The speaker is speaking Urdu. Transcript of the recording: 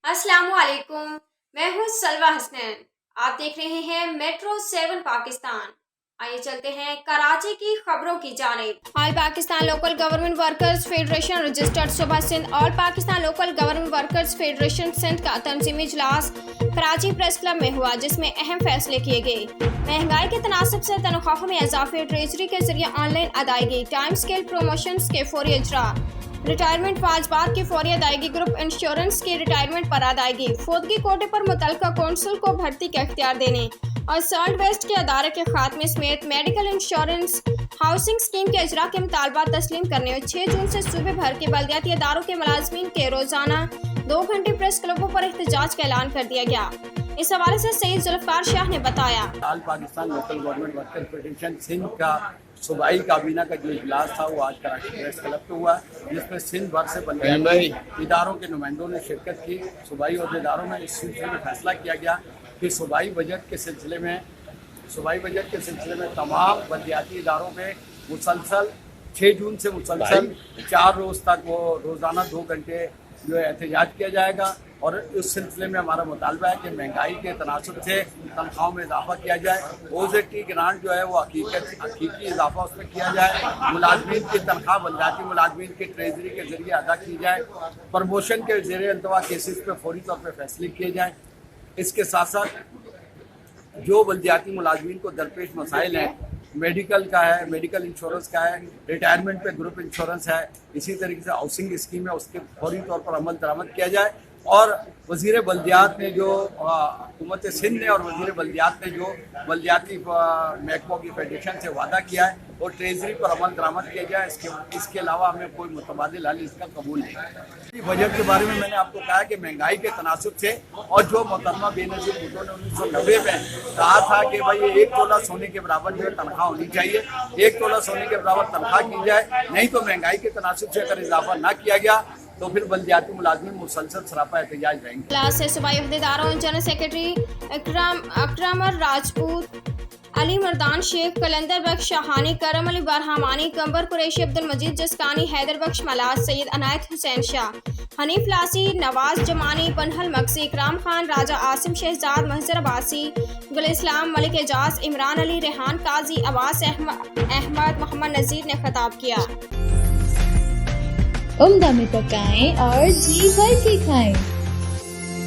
السلام علیکم، میں ہوں سلوہ حسنین۔ آپ دیکھ رہے ہیں میٹرو 7 پاکستان۔ آئیے چلتے ہیں کراچی کی خبروں کی جانب۔ All Pakistan local government workers federation registered صوبہ Sindh all Pakistan local government workers federation Sindh کا تنظیمی اجلاس کراچی پریس کلب میں ہوا، جس میں اہم فیصلے کیے گئے۔ مہنگائی کے تناسب سے تنخواہوں میں اضافے، ٹریجری کے ذریعے آن لائن ادائیگی، ٹائم اسکیل پروموشنز کے فوری اجرا، ریٹائرمنٹ واجبات کی فوری ادائیگی، گروپ انشورنس کی ریٹائرمنٹ پر ادائیگی، فوتگی کوٹے پر متعلقہ کونسل کو بھرتی کا اختیار دینے اور سالٹ ویسٹ کے ادارے کے خاتمے سمیت میڈیکل انشورنس، ہاؤسنگ اسکیم کے اجرا کے مطالبات تسلیم کرنے اور 6 جون سے صوبے بھر کے بلدیاتی اداروں کے ملازمین کے روزانہ 2 گھنٹے پریس کلبوں پر احتجاج کا اعلان کر دیا گیا۔ اس حوالے سے سید ذوالفقار شاہ نے بتایا، all Pakistan local government worker federation Sindh کا صوبائی کابینہ کا جو اجلاس تھا وہ آج کراچی پریس کلب میں ہوا، جس میں سندھ بھر سے بلدیاتی اداروں کے نمائندوں نے شرکت کی۔ صوبائی عہدیداروں میں اس سلسلے میں فیصلہ کیا گیا کہ صوبائی بجٹ کے سلسلے میں تمام بلدیاتی اداروں میں مسلسل 6 جون سے مسلسل 4 روز تک وہ روزانہ 2 گھنٹے جو ہے احتجاج کیا جائے گا، اور اس سلسلے میں ہمارا مطالبہ ہے کہ مہنگائی کے تناسب سے تنخواہوں میں اضافہ کیا جائے، اوزیٹی گرانٹ جو ہے وہ حقیقی اضافہ اس میں کیا جائے، ملازمین کی تنخواہ بلدیاتی ملازمین کی ٹریجری کے ذریعے ادا کی جائے، پروموشن کے زیر التوا کیسز پہ فوری طور پہ فیصلے کیے جائیں۔ اس کے ساتھ ساتھ جو بلدیاتی ملازمین کو درپیش مسائل ہیں، میڈیکل کا ہے، میڈیکل انشورنس کا ہے، ریٹائرمنٹ پہ گروپ انشورنس ہے، اسی طریقے سے ہاؤسنگ اسکیم ہے، اس کے فوری طور پر عمل درآمد کیا جائے۔ اور وزیر بلدیات نے جو حکومت سندھ نے اور وزیر بلدیات نے جو بلدیاتی محکموں کی فیڈریشن سے وعدہ کیا ہے وہ ٹریجری پر عمل درآمد کیا جائے۔ اس کے علاوہ ہمیں کوئی متبادل حل اس کا قبول نہیں۔ بجٹ کے بارے میں نے آپ کو کہا کہ مہنگائی کے تناسب سے اور جو محترمہ بے نظیر بھٹو نے 1990 میں کہا تھا کہ بھائی 1 تولہ سونے کے برابر جو ہے تنخواہ ہونی چاہیے، 1 تولہ سونے کے برابر تنخواہ کی جائے، نہیں تو مہنگائی کے تناسب سے اگر اضافہ نہ کیا گیا تو پھر بلدیاتی ملازمین مسلسل سراپا احتجاج رہیں گے۔ اجلاس سے صوبائی عہدیداروں، جنرل سیکرٹری اکرامر راجپوت، علی مردان شیخ، کلندر بخش شاہانی، کرم علی برہمانی، کمبر قریشی، عبدالمجید جسکانی، حیدر بخش ملاز، سید عنایت حسین شاہ، حنیف لاسی، نواز جمانی، بنہل مغزی، اکرام خان، راجہ عاصم شہزاد، محضر عباسی، گل اسلام، ملک اعجاز، عمران علی، ریحان قاضی، عباس احمد، محمد نذیر نے خطاب کیا۔ عمدہ میں پکائیں اور جی بھر کے کھائیں۔